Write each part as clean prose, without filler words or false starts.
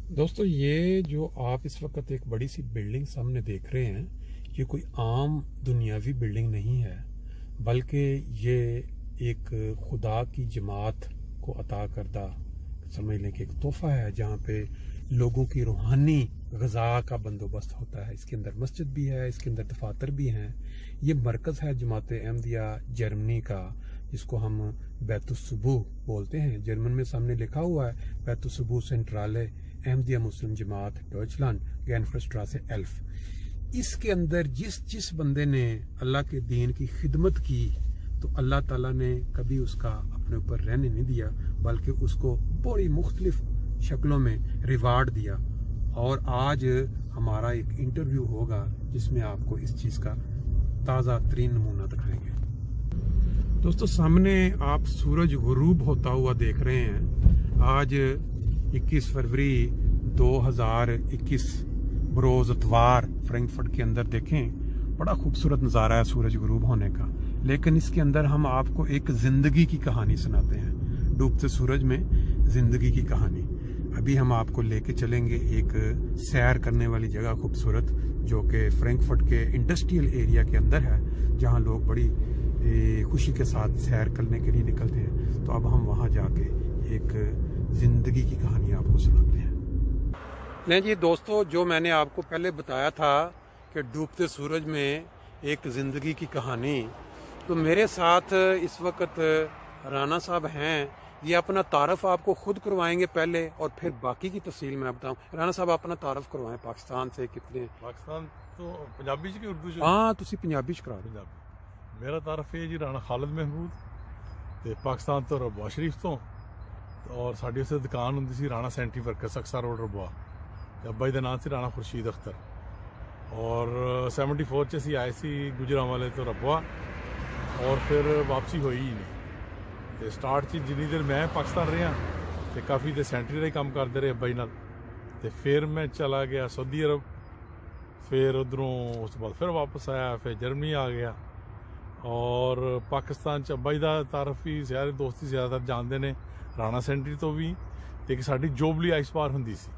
दोस्तों ये जो आप इस वक्त एक बड़ी सी बिल्डिंग सामने देख रहे हैं, ये कोई आम दुनियावी बिल्डिंग नहीं है, बल्कि ये एक खुदा की जमात को अता करदा समझ लें कि एक तोहफा है, जहाँ पे लोगों की रूहानी ग़िज़ा का बंदोबस्त होता है। इसके अंदर मस्जिद भी है, इसके अंदर दफातर भी हैं। ये मरकज़ है जमात अहमदिया जर्मनी का, जिसको हम बैतुस्सुबूह बोलते हैं। जर्मन में सामने लिखा हुआ है बैतुस्सुबूह सेंट्राले अहमदिया मुस्लिम जमात डॉइचलैंड गैनफरस्ट्रासे 11। इसके अंदर जिस बंदे ने अल्लाह के दीन की खिदमत की, तो अल्लाह ताला ने कभी उसका अपने ऊपर रहने नहीं दिया, बल्कि उसको बड़ी मुख्तलिफ शक्लों में रिवार्ड दिया। और आज हमारा एक इंटरव्यू होगा जिसमें आपको इस चीज़ का ताज़ा तरीन नमूना दिखाएंगे। दोस्तों सामने आप सूरज गुरूब होता हुआ देख रहे हैं। आज 21 फरवरी 2021 बरोज़ इतवार फ्रैंकफर्ट के अंदर देखें, बड़ा खूबसूरत नज़ारा है सूरज गुरूब होने का। लेकिन इसके अंदर हम आपको एक ज़िंदगी की कहानी सुनाते हैं, डूबते सूरज में ज़िंदगी की कहानी। अभी हम आपको लेके चलेंगे एक सैर करने वाली जगह खूबसूरत, जो कि फ्रैंकफर्ट के इंडस्ट्रियल एरिया के अंदर है, जहाँ लोग बड़ी खुशी के साथ सैर करने के लिए निकलते हैं। तो अब हम वहाँ जाके एक ज़िंदगी की कहानी आपको सुनाते हैं। नहीं जी दोस्तों, जो मैंने आपको पहले बताया था कि डूबते सूरज में एक ज़िंदगी की कहानी, तो मेरे साथ इस वक्त राना साहब हैं। ये अपना तारफ़ आपको खुद करवाएंगे पहले, और फिर बाकी की तफसील मैं बताऊं। राना साहब अपना तारफ़ करवाएं, पाकिस्तान से कितने? पाकिस्तान तो पंजाबी च कि उर्दू च? हाँ तुसी पंजाबी च करा दो। मेरा तारफ़ है जी राणा खालिद महमूद, ते पाकिस्तान तो रबुआ शरीफ तो, और साड़ी उस दुकान होंगी सी राणा सेंट्री वर्कर्स अक्सा रोड रबुआ। अब्बा जी का नाम से राणा खुर्शीद अख्तर, और 74 च असी आए सी गुजरांवाले तो रबुआ, और फिर वापसी हुई ही नहीं। तो स्टार्ट च जिन्नी देर मैं पाकिस्तान रहा तो काफ़ी तो सेंट्री का ही काम करते रहे अब्बा जी नाल। ते फिर मैं चला गया सऊदी अरब, फिर उधरों उस बाद फिर वापस आया, फिर जर्मनी आ गया। और पाकिस्तान च अब्बा जी का तारफ़ भी सारे दोस्त ही ज़्यादातर जानते हैं, राणा सेंट्री तो भी। तो एक साड़ी जोबली आइस बार होंगी सी,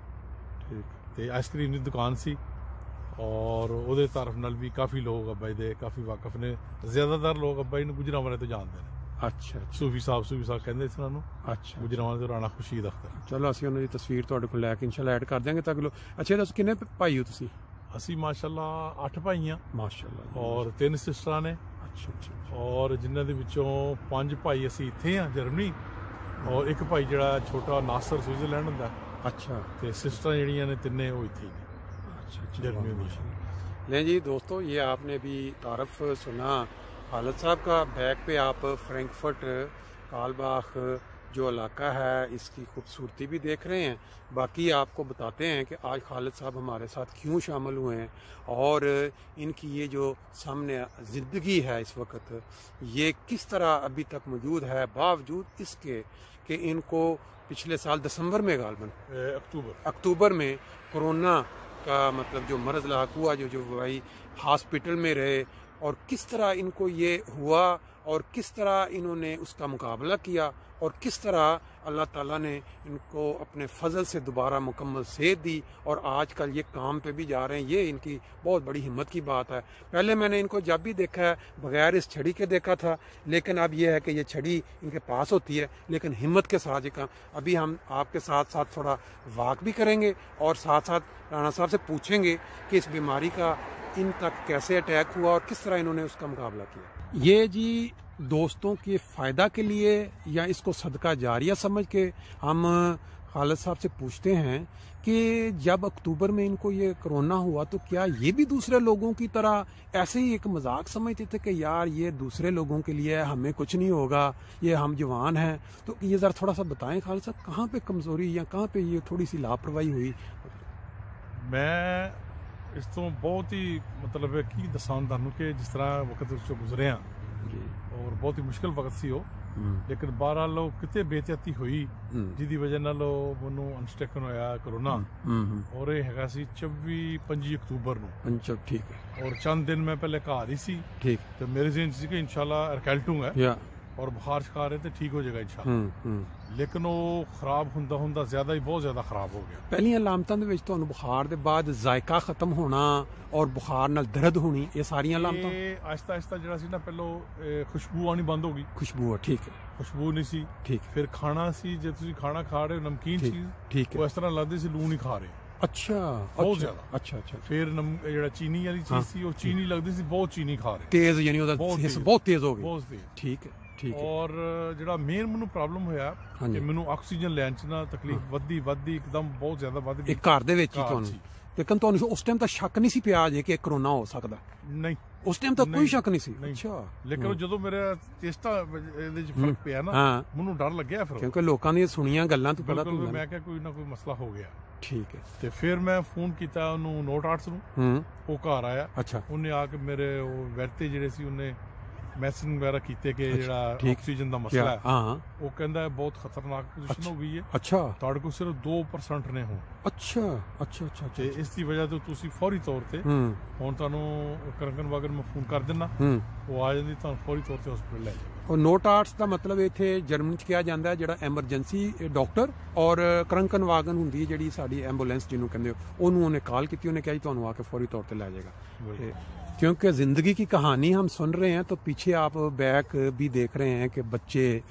तो आइसक्रीम की दुकान सी, और वो तारफ नाल भी काफ़ी लोग अब्बा जी दे काफ़ी वाकफ ने। ज़्यादातर लोग अब्बा जी ने गुजरांवाले तो जानते हैं। अच्छा सूफी साहब कहते इस नाल। अच्छा गुजरांवाले तो राणा खुर्शीद अख्तर। चलो ਅਸੀਂ ਉਹਨਾਂ ਦੀ ਤਸਵੀਰ ਤੁਹਾਡੇ ਕੋਲ ਲੈ ਕੇ ਇਨਸ਼ਾਅੱਲਾ ਐਡ ਕਰ ਦਿਆਂਗੇ ਤਾਂ ਕਿ ਅੱਛਾ ਦੱਸ ਕਿੰਨੇ ਭਾਈ ਹੋ ਤੁਸੀਂ? ਅਸੀਂ माशाअल्लाह 8 ਭਾਈ ਹਾਂ ਮਾਸ਼ਾਅੱਲਾ, और 3 ਸਿਸਟਰਾਂ ਨੇ। ਅੱਛਾ ਅੱਛਾ। और जिन्हों के विचों 5 भाई असी इत्थे हाँ जर्मनी, और एक भाई जड़ा छोटा नासर स्विट्जरलैंड होंदा। अच्छा। ते सिस्टर जड़ियां ने तिन्ने वो इत्थे ही ने। अच्छा अच्छा जर्मनी में। नहीं जी दोस्तों, ये आपने भी तारफ़ सुना खालिद साहब का। बैक पे आप फ्रैंकफर्ट कालबाख जो इलाका है इसकी खूबसूरती भी देख रहे हैं। बाकी आपको बताते हैं कि आज खालिद साहब हमारे साथ क्यों शामिल हुए हैं, और इनकी ये जो सामने ज़िंदगी है इस वक्त, ये किस तरह अभी तक मौजूद है, बावजूद इसके कि इनको पिछले साल दिसंबर में गालबन अक्टूबर में कोरोना का मतलब जो मरज़ लाक हुआ, जो भाई हॉस्पिटल में रहे, और किस तरह इनको ये हुआ, और किस तरह इन्होंने उसका मुकाबला किया, और किस तरह अल्लाह ताला ने इनको अपने फजल से दोबारा मुकम्मल सेहत दी, और आजकल ये काम पे भी जा रहे हैं। ये इनकी बहुत बड़ी हिम्मत की बात है। पहले मैंने इनको जब भी देखा है बगैर इस छड़ी के देखा था, लेकिन अब ये है कि ये छड़ी इनके पास होती है, लेकिन हिम्मत के साथ ये काम। अभी हम आपके साथ साथ थोड़ा वॉक भी करेंगे, और साथ साथ राणा साहब से पूछेंगे कि इस बीमारी का इन तक कैसे अटैक हुआ और किस तरह इन्होंने उसका मुकाबला किया। ये जी दोस्तों के फ़ायदा के लिए या इसको सदका जारिया समझ के हम खालिद साहब से पूछते हैं कि जब अक्टूबर में इनको ये कोरोना हुआ, तो क्या ये भी दूसरे लोगों की तरह ऐसे ही एक मजाक समझते थे कि यार ये दूसरे लोगों के लिए, हमें कुछ नहीं होगा, ये हम जवान हैं? तो ये ज़रा थोड़ा सा बताएं खालिद साहब, कहाँ पे कमज़ोरी या कहाँ पे ये थोड़ी सी लापरवाही हुई? मैं इस तो बहुत ही मतलब की दसा तुहानू कि जिस तरह वक्त गुजरे हाँ, और बहुत ही मुश्किल वक्त सी हो, लेकिन बहरहाल कितने बेहतियाती हुई जिदी वजह नाल मैनू अनस्टेकन होया कोरोना, और ये हैगा सी 24-25 अक्तूबर नूं। ठीक है। और चंद दिन मैं पहले घर ही सी, ठीक, तो मेरे जिन सी कि इंशाल्लाह रकैल्टूंगा, ਔਰ ਬੁਖਾਰ ਛਕਾ ਰਹੇ ਤੇ ਠੀਕ ਹੋ ਜਾਏਗਾ ਇਨਸ਼ਾਅੱਲਾ। ਲੇਕਿਨ ਉਹ ਖਰਾਬ ਹੁੰਦਾ ਜ਼ਿਆਦਾ ਹੀ ਬਹੁਤ ਜ਼ਿਆਦਾ ਖਰਾਬ ਹੋ ਗਿਆ। ਪਹਿਲੀਆਂ ਅਲਾਮਤਾਂ ਦੇ ਵਿੱਚ ਤੁਹਾਨੂੰ ਬੁਖਾਰ ਦੇ ਬਾਅਦ ਜ਼ਾਇਕਾ ਖਤਮ ਹੋਣਾ ਔਰ ਬੁਖਾਰ ਨਾਲ ਦਰਦ ਹੋਣੀ, ਇਹ ਸਾਰੀਆਂ ਅਲਾਮਤਾਂ? ਇਹ ਆਹਿਸਤਾ ਜਿਹੜਾ ਸੀ ਨਾ, ਪਹਿਲੋਂ ਖੁਸ਼ਬੂ ਆਣੀ ਬੰਦ ਹੋ ਗਈ। ਖੁਸ਼ਬੂ, ਠੀਕ ਹੈ, ਖੁਸ਼ਬੂ ਨਹੀਂ ਸੀ। ਠੀਕ। ਫਿਰ ਖਾਣਾ ਸੀ, ਜੇ ਤੁਸੀਂ ਖਾਣਾ ਖਾ ਰਹੇ ਹੋ ਨਮਕੀਨ ਚੀਜ਼, ਠੀਕ ਹੈ, ਉਹ ਇਸ ਤਰ੍ਹਾਂ ਲੱਗਦੀ ਸੀ ਲੂਣ ਹੀ ਖਾ ਰਹੇ। ਅੱਛਾ, ਬਹੁਤ ਜ਼ਿਆਦਾ। ਅੱਛਾ। ਫਿਰ ਜਿਹੜਾ ਚੀਨੀ ਵਾਲੀ ਚੀਜ਼ ਸੀ, ਉਹ ਚੀਨੀ ਲੱਗਦੀ ਸੀ ਬਹੁਤ ਚੀਨੀ ਖਾ ਰਹੇ, ਤੇਜ਼, ਯਾਨੀ ਉਹਦਾ ਹਿੱਸ ਬਹੁਤ ਤੇਜ਼ ਹੋ ਗਈ। ਬਹੁਤ ਤੇਜ਼। ਠੀਕ ਹੈ, ਠੀਕ ਹੈ। ਔਰ ਜਿਹੜਾ ਮੇਨ ਮੈਨੂੰ ਪ੍ਰੋਬਲਮ ਹੋਇਆ ਕਿ ਮੈਨੂੰ ਆਕਸੀਜਨ ਲੈਣ ਚ ਨਾ ਤਕਲੀਫ ਵੱਧਦੀ ਇੱਕਦਮ ਬਹੁਤ ਜ਼ਿਆਦਾ ਵੱਧ ਗਈ। ਇਹ ਘਰ ਦੇ ਵਿੱਚ ਹੀ ਤੁਹਾਨੂੰ? ਲੇਕਿਨ ਤੁਹਾਨੂੰ ਉਸ ਟਾਈਮ ਤਾਂ ਸ਼ੱਕ ਨਹੀਂ ਸੀ ਪਿਆ ਜੇ ਕਿ ਕਰੋਨਾ ਹੋ ਸਕਦਾ? ਨਹੀਂ, ਉਸ ਟਾਈਮ ਤਾਂ ਕੋਈ ਸ਼ੱਕ ਨਹੀਂ ਸੀ। ਅੱਛਾ। ਲੇਕਿਨ ਜਦੋਂ ਮੇਰਾ ਚੇਸਟਾ ਇਹਦੇ ਚ ਫਰਕ ਪਿਆ ਨਾ, ਮੈਨੂੰ ਡਰ ਲੱਗਿਆ ਫਿਰ, ਕਿਉਂਕਿ ਲੋਕਾਂ ਦੀਆਂ ਸੁਣੀਆਂ ਗੱਲਾਂ ਤੋਂ ਪਤਾ ਲੱਗਦਾ। ਮੈਂ ਕਿਹਾ ਕੋਈ ਨਾ ਕੋਈ ਮਸਲਾ ਹੋ ਗਿਆ। ਠੀਕ ਹੈ। ਤੇ ਫਿਰ ਮੈਂ ਫੋਨ ਕੀਤਾ ਉਹਨੂੰ, ਨੋਟ ਆਰਟਸ ਨੂੰ। ਉਹ ਘਰ ਆਇਆ। ਅੱਛਾ। ਉਹਨੇ ਆ ਕੇ ਮੇਰੇ ਉਹ ਵਰਤੇ ਜਿਹੜੇ ਸੀ, ਉਹਨੇ ਮੈਸੇਜ ਵਗੈਰਾ ਕੀਤੇ ਕਿ ਜਿਹੜਾ ਆਕਸੀਜਨ ਦਾ ਮਸਲਾ ਹੈ, ਉਹ ਕਹਿੰਦਾ ਹੈ ਬਹੁਤ ਖਤਰਨਾਕ ਪੋਜੀਸ਼ਨ ਹੋ ਗਈ ਹੈ। ਅੱਛਾ। ਤੁਹਾਡੇ ਕੋਲ ਸਿਰਫ 2% ਨੇ ਹੁਣ। ਅੱਛਾ। ਤੇ ਇਸ ਦੀ ਵਜ੍ਹਾ ਤੋਂ ਤੁਸੀਂ ਫੌਰੀ ਤੌਰ ਤੇ, ਹੁਣ ਤੁਹਾਨੂੰ ਕਰੰਕਨ ਵਾਗਰ ਮੈਂ ਫੋਨ ਕਰ ਦਿੰਦਾ, ਉਹ ਆ ਜਾਂਦੀ, ਤੁਹਾਨੂੰ ਫੌਰੀ ਤੌਰ ਤੇ ਹਸਪੀਟਲ ਲੈ ਜਾਓ। ਉਹ ਨੋਟ ਆਰਟਸ ਦਾ ਮਤਲਬ ਇੱਥੇ ਜਰਮਨ ਚ ਕਿਹਾ ਜਾਂਦਾ ਹੈ ਜਿਹੜਾ ਐਮਰਜੈਂਸੀ ਡਾਕਟਰ, ਔਰ ਕਰੰਕਨ ਵਾਗਨ ਹੁੰਦੀ ਹੈ ਜਿਹੜੀ ਸਾਡੀ ਐਂਬੂਲੈਂਸ ਜਿਹਨੂੰ ਕਹਿੰਦੇ ਹੋ, ਉਹਨੂੰ ਉਹਨੇ ਕਾਲ ਕੀਤੀ, ਉਹਨੇ ਕਿਹਾ ਜੀ ਤੁਹਾਨੂੰ ਆ ਕੇ ਫੌਰੀ तौर पे ला जाएगा। क्योंकि ज़िंदगी की कहानी हम सुन रहे हैं तो पीछे आप बैक भी देख रहे हैं कि बच्चे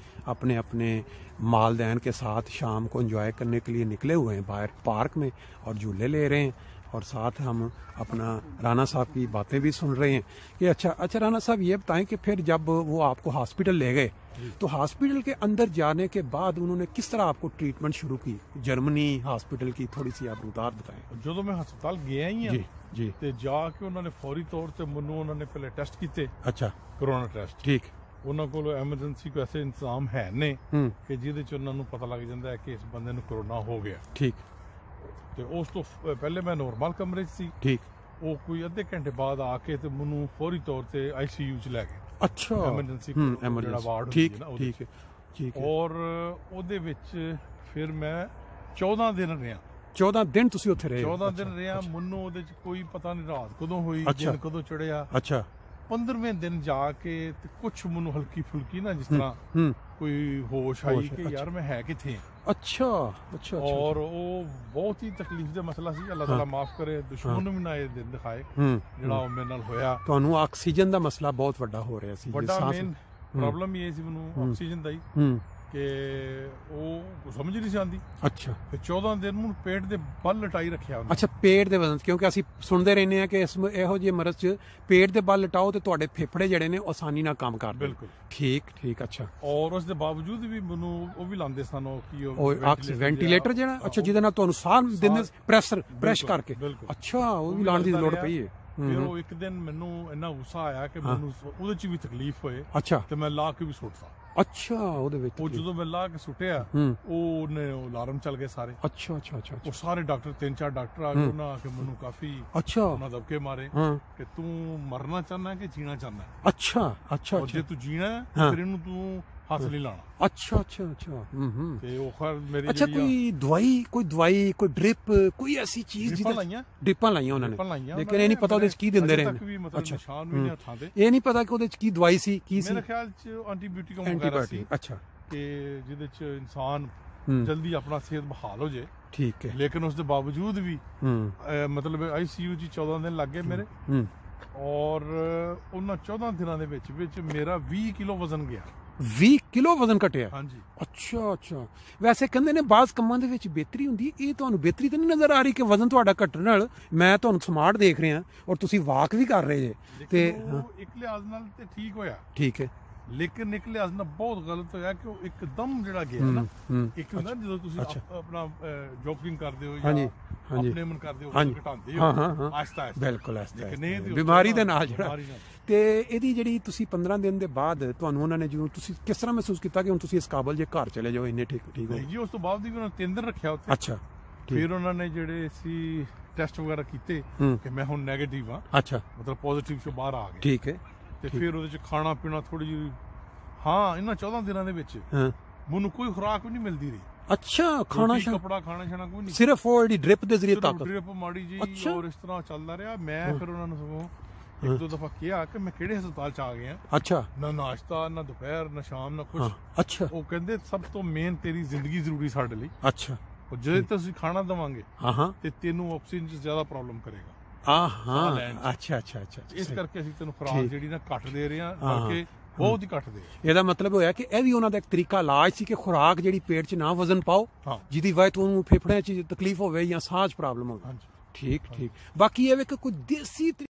अपने अपने मालदैन के साथ शाम को एंजॉय करने के लिए निकले हुए हैं बाहर पार्क में और झूले ले रहे हैं, और साथ हम अपना राना साहब की बातें भी सुन रहे हैं कि अच्छा राना साहब ये बताएं कि फिर जब वो आपको हॉस्पिटल ले गए तो हॉस्पिटल के अंदर जाने के बाद उन्होंने किस तरह आपको ट्रीटमेंट शुरू की, जर्मनी हॉस्पिटल की थोड़ी सी आप उदार बताएं। जो मैं हस्पताल गया ही जी ਤੇ ਜਾ ਕੇ ਉਹਨਾਂ ਨੇ ਫੌਰੀ ਤੌਰ ਤੇ ਮੈਨੂੰ ਉਹਨਾਂ ਨੇ ਪਹਿਲੇ ਟੈਸਟ ਕੀਤੇ। ਅੱਛਾ। Corona test. ਠੀਕ। ਉਹਨਾਂ ਕੋਲ ਐਮਰਜੈਂਸੀ ਕੋਈ ਐਸੇ ਇੰਤਜ਼ਾਮ ਹੈ ਨੇ ਕਿ ਜਿਹਦੇ ਚ ਉਹਨਾਂ ਨੂੰ ਪਤਾ ਲੱਗ ਜਾਂਦਾ ਹੈ ਕਿ ਇਸ ਬੰਦੇ ਨੂੰ ਕਰੋਨਾ ਹੋ ਗਿਆ। ਠੀਕ। ਤੇ ਉਸ ਤੋਂ ਪਹਿਲੇ ਮੈਂ ਨਾਰਮਲ ਕਮਰੇ 'ਚ ਸੀ। ਠੀਕ। ਉਹ ਕੋਈ ਅੱਧੇ ਘੰਟੇ ਬਾਅਦ ਆ ਕੇ ਤੇ ਮੈਨੂੰ ਫੌਰੀ ਤੌਰ ਤੇ ਆਈਸੀਯੂ 'ਚ ਲੈ ਗਏ। ਅੱਛਾ। ਐਮਰਜੈਂਸੀ ਜਿਹੜਾ ਵਾਰਡ ਠੀਕ ਹੈ। ਠੀਕ ਹੈ। ਔਰ ਉਹਦੇ ਵਿੱਚ ਫਿਰ ਮੈਂ 14 ਦਿਨ ਰਿਹਾ। 14 ਦਿਨ ਤੁਸੀਂ ਉੱਥੇ ਰਹੇ? 14 ਦਿਨ ਰਿਹਾ। ਮੈਨੂੰ ਉਹਦੇ ਚ ਕੋਈ ਪਤਾ ਨਹੀਂ ਰਾਤ ਕਦੋਂ ਹੋਈ, ਦਿਨ ਕਦੋਂ ਚੜਿਆ। ਅੱਛਾ। 15ਵੇਂ ਦਿਨ ਜਾ ਕੇ ਤੇ ਕੁਛ ਮੈਨੂੰ ਹਲਕੀ ਫੁਲਕੀ ਨਾ, ਜਿਸ ਤਰ੍ਹਾਂ ਕੋਈ ਹੋਸ਼ ਆਈ ਕਿ ਯਾਰ ਮੈਂ ਹੈ ਕਿੱਥੇ ਹਾਂ। ਅੱਛਾ। ਔਰ ਉਹ ਬਹੁਤ ਹੀ ਤਕਲੀਫ ਦਾ ਮਸਲਾ ਸੀ। ਅੱਲਾਹ ਤਾਲਾ ਮਾਫ ਕਰੇ, ਦੁਸ਼ਮਣ ਨੂੰ ਵੀ ਨਾ ਇਹ ਦਿਨ ਦਿਖਾਏ ਜਿਹੜਾ ਉਹ ਮੇਰੇ ਨਾਲ ਹੋਇਆ। ਤੁਹਾਨੂੰ ਆਕਸੀਜਨ ਦਾ ਮਸਲਾ ਬਹੁਤ ਵੱਡਾ ਹੋ ਰਿਹਾ ਸੀ? ਵੱਡਾ ਮੇਨ ਪ੍ਰੋਬਲਮ ਇਹ ਸੀ ਮੈਨੂੰ ਆਕਸੀਜਨ ਦਾ ਹੀ, ਕਿ ਉਹ ਸਮਝ ਨਹੀਂ ਸੀ ਆਉਂਦੀ। ਅੱਛਾ। ਤੇ 14 ਦਿਨ ਨੂੰ ਪੇਟ ਦੇ ਬਲ ਲਟਾਈ ਰੱਖਿਆ ਉਹਨੇ। ਅੱਛਾ, ਪੇਟ ਦੇ ਵਜ਼ਨ, ਕਿਉਂਕਿ ਅਸੀਂ ਸੁਣਦੇ ਰਹਿੰਦੇ ਹਾਂ ਕਿ ਇਹੋ ਜਿਹੇ ਮਰਜ਼ 'ਚ ਪੇਟ ਦੇ ਬਲ ਲਟਾਓ ਤੇ ਤੁਹਾਡੇ ਫੇਫੜੇ ਜਿਹੜੇ ਨੇ ਆਸਾਨੀ ਨਾਲ ਕੰਮ ਕਰਦੇ। ਬਿਲਕੁਲ। ਠੀਕ। ਅੱਛਾ। ਔਰ ਉਸ ਦੇ ਬਾਵਜੂਦ ਵੀ ਮੈਨੂੰ ਉਹ ਵੀ ਲਾਉਂਦੇ ਸਨ ਉਹ ਵੈਂਟੀਲੇਟਰ ਜਿਹੜਾ, ਅੱਛਾ, ਜਿਹਦੇ ਨਾਲ ਤੁਹਾਨੂੰ ਸਾਹ ਦਿੰਦੇ, ਪ੍ਰੈਸ ਕਰਕੇ। ਅੱਛਾ, ਉਹ ਵੀ ਲਾਉਣ ਦੀ ਲੋੜ ਪਈ ਹੈ। ਫਿਰ ਉਹ ਇੱਕ ਦਿਨ ਮੈਨੂੰ ਇੰਨਾ ਗੁੱਸਾ ਆਇਆ ਕਿ ਮੈਨੂੰ ਉਹਦੇ 'ਚ ਵੀ ਤਕਲੀਫ ਹੋਏ। ਅੱਛਾ। ਤੇ ਮੈਂ ਲਾ ਕੇ ਵੀ ਸੁੱਟਤਾ। ਅੱਛਾ। ਉਹਦੇ ਵਿੱਚ ਉਹ ਜਦੋਂ ਮੈਂ ਲਾ ਕੇ ਸੁੱਟਿਆ, ਉਹਨੇ ਅਲਾਰਮ ਚੱਲ ਗਏ ਸਾਰੇ। ਅੱਛਾ। ਉਹ ਸਾਰੇ ਡਾਕਟਰ, 3-4 ਡਾਕਟਰ ਆ ਗਏ, ਉਹਨਾਂ ਆ ਕੇ ਮੈਨੂੰ ਕਾਫੀ ਉਹਨਾਂ ਦਬਕੇ ਮਾਰੇ ਕਿ ਤੂੰ ਮਰਨਾ ਚਾਹੁੰਦਾ ਕਿ ਜੀਣਾ ਚਾਹੁੰਦਾ। ਅੱਛਾ। ਜੇ ਤੂੰ ਜੀਣਾ ਫਿਰ ਇਹਨੂੰ ਤੂੰ ਹੱਥ ਨਹੀਂ ਲਾਣਾ। ਅੱਛਾ। ਤੇ ਉਹ ਖੈਰ ਮੇਰੀ ਅੱਛਾ, ਕੋਈ ਦਵਾਈ, ਕੋਈ ਡ੍ਰਿਪ, ਕੋਈ ਐਸੀ ਚੀਜ਼? ਡ੍ਰਿਪਾਂ ਲਾਈਆਂ ਉਹਨਾਂ ਨੇ, ਲੇਕਿਨ ਇਹ ਨਹੀਂ ਪਤਾ ਉਹਦੇ 'ਚ ਕੀ ਦਿੰਦੇ ਰਹੇ। ਅੱਛਾ। ਇਹ ਨਹੀਂ ਪਤਾ ਕਿ ਉਹਦੇ 'ਚ ਕੀ ਦਵਾਈ ਸੀ, ਕੀ ਸੀ? ਮੇਰੇ ਖਿਆਲ 'ਚ ਐਂਟੀਬਾਇਓਟਿਕ ਵਗੈਰਾ ਸੀ। ਅੱਛਾ। ਕਿ ਜਿਹਦੇ 'ਚ ਇਨਸਾਨ ਜਲਦੀ ਆਪਣਾ ਸਿਹਤ ਬਹਾਲ ਹੋ ਜਾਏ। ਠੀਕ ਹੈ। ਲੇਕਿਨ ਉਸ ਦੇ ਬਾਵਜੂਦ ਵੀ ਮਤਲਬ ਆਈਸੀਯੂ 'ਚ 14 ਦਿਨ ਲੱਗ ਗਏ ਮੇਰੇ। ਔਰ ਉਹਨਾਂ 14 ਦਿਨਾਂ ਦੇ ਵਿੱਚ ਮੇਰਾ 20 ਕਿਲੋ ਵਜ਼ਨ ਗਿਆ। 20 ਕਿਲੋ ਵਜ਼ਨ ਘਟਿਆ? ਹਾਂਜੀ। ਅੱਛਾ। ਵੈਸੇ ਕਹਿੰਦੇ ਨੇ ਬਾਜ਼ ਕੰਮਾਂ ਦੇ ਵਿੱਚ ਬਿਹਤਰੀ ਹੁੰਦੀ, ਇਹ ਤੁਹਾਨੂੰ ਬਿਹਤਰੀ ਤਾਂ ਨਹੀਂ ਨਜ਼ਰ ਆ ਰਹੀ ਕਿ ਵਜ਼ਨ ਤੁਹਾਡਾ ਘਟਣ ਨਾਲ? ਮੈਂ ਤੁਹਾਨੂੰ ਸਮਾਰਟ ਦੇਖ ਰਿਹਾ ਔਰ ਤੁਸੀਂ ਵਾਕ ਵੀ ਕਰ ਰਹੇ ਜੇ। ਤੇ ਇੱਕ ਲਿਹਾਜ਼ ਨਾਲ ਤੇ ਠੀਕ ਹੋਇਆ। ਠੀਕ ਹੈ। ਲੇਕਿਨ ਇੱਕ ਲਿਹਾਜ਼ ਨਾਲ ਬਹੁਤ ਗਲਤ ਹੋਇਆ ਕਿ ਉਹ ਇੱਕਦਮ ਜਿਹੜਾ ਗਿਆ ਨਾ, ਇੱਕ ਹੁੰਦਾ ਜਦੋਂ ਤੁਸੀਂ ਆਪਣਾ ਜੋਗਿੰਗ ਕਰਦੇ ਹੋ ਜਾਂ ਆਪਣੇ ਮਨ ਕਰਦੇ ਹੋ, ਘਟਾਉਂਦੇ ਹੋ ਆਹਿਸਤਾ। ਬਿਲਕੁਲ ਬਿਮਾਰੀ ਦੇ ਨਾਲ ਜਿਹੜਾ। ਤੇ ਇਹਦੀ ਜਿਹੜੀ ਤੁਸੀਂ 15 ਦਿਨ ਦੇ ਬਾਅਦ ਤੁਹਾਨੂੰ ਉਹਨਾਂ ਨੇ ਜਦੋਂ ਤੁਸੀਂ ਕਿਸ ਤਰ੍ਹਾਂ ਮਹਿਸੂਸ ਕੀਤਾ ਕਿ ਹੁਣ ਤੁਸੀਂ ਇਸ ਕਾਬਲ ਜੇ ਘਰ ਚਲੇ ਜਾਓ, ਇੰਨੇ ਠੀਕ ਹੋ ਜੀ? ਉਸ ਤੋਂ ਬਾਅਦ ਵੀ ਉਹਨਾਂ 3 ਦਿਨ ਰੱਖਿਆ ਉੱਥੇ। ਅੱਛਾ। ਫਿਰ ਉਹਨਾਂ ਨੇ ਜਿਹੜੇ ਸੀ ਟੈਸਟ ਵਗੈਰਾ ਕੀਤੇ ਕਿ ਮੈਂ ਹੁਣ ਨੈਗੇਟਿਵ ਹਾਂ। ਅੱਛਾ। ਮਤਲਬ ਪੋਜ਼ਿਟਿਵ ਚੋਂ ਬਾਹਰ ਆ ਗਿਆ। ਠੀਕ ਹੈ। ਤੇ ਫਿਰ ਉਹਦੇ 'ਚ ਖਾਣਾ ਪੀਣਾ ਥੋੜੀ ਜਿਹੀ, ਇਹਨਾਂ 14 ਦਿਨਾਂ ਦੇ ਵਿੱਚ ਮੈਨੂੰ ਕੋਈ ਖੁਰਾਕ ਵੀ ਨਹੀਂ ਮਿਲਦੀ ਰਹੀ। ਅੱਛਾ। ਖਾਣਾ ਕੱਪੜਾ ਖਾਣਾ ਕੋਈ ਨਹੀਂ, ਸਿਰਫ ਉਹ ਜਿਹੜੀ ਡ੍ਰਿਪ ਦੇ ਜ਼ਰੀਏ ਤਾਕਤ, ਡ੍ਰਿਪ ਮਾੜੀ ਜੀ। ਔਰ ਇਸ ਤਰ੍ਹਾਂ ਚੱਲਦਾ ਰਿਹਾ। ਮੈਂ ਫਿਰ ਉਹਨਾਂ ਨੂੰ ਸਗੋਂ ਇੱਕ ਦੋ ਦਫਾ ਕਿਹਾ ਕਿ ਮੈਂ ਕਿਹੜੇ ਹਸਪਤਾਲ ਚ ਆ ਗਿਆ, ਅੱਛਾ ਨਾ ਨਾਸ਼ਤਾ ਨਾ ਦੁਪਹਿਰ ਨਾ ਸ਼ਾਮ ਨਾ ਕੁਝ। ਅੱਛਾ ਉਹ ਕਹਿੰਦੇ ਸਭ ਤੋਂ ਮੇਨ ਤੇਰੀ ਜ਼ਿੰਦਗੀ ਜ਼ਰੂਰੀ ਸਾਡੇ ਲਈ, ਅੱਛਾ ਉਹ ਜੇ ਤੁਸੀਂ ਖਾਣਾ ਦੇਵਾਂਗੇ ਹਾਂ ਤੇ ਤੈਨੂੰ ਆਕਸੀਜਨ ਚ ਜ਼ਿਆਦਾ ਪ੍ਰੋਬਲਮ ਕਰੇਗਾ। ਹਾਂ ਲੈਣ 'ਚ। ਅੱਛਾ ਅੱਛਾ ਅੱਛਾ ਇਸ ਕਰਕੇ ਅਸੀਂ ਤੈਨੂੰ ਖੁਰਾਕ ਠੀਕ। ਜਿਹੜੀ ਨਾ ਘੱਟ ਦੇ ਰਹੇ ਹਾਂ, ਬਲਕਿ ਬਹੁਤ ਹੀ ਘੱਟ ਦੇ ਰਹੇ ਹਾਂ। ਇਹਦਾ ਮਤਲਬ ਹੋਇਆ ਕਿ ਇਹ ਵੀ ਉਹਨਾਂ ਦਾ ਇੱਕ ਤਰੀਕਾ ਇਲਾਜ ਸੀ ਕਿ ਖੁਰਾਕ ਜਿਹੜੀ ਪੇਟ 'ਚ ਨਾ ਵਜ਼ਨ ਪਾਓ, ਹਾਂ ਜਿਹਦੀ ਵਜ੍ਹਾ ਤੋਂ ਉਹਨੂੰ ਫੇਫੜਿਆਂ 'ਚ ਤਕਲੀਫ ਹੋਵੇ ਜਾਂ ਸਾਹ 'ਚ ਪ੍ਰੋਬਲਮ ਹੋਵੇ। ਹਾਂਜੀ। ਠੀਕ ਠੀਕ। ਬਾਕੀ ਇਹ ਵੇ ਕਿ ਕੋਈ ਦੇਸੀ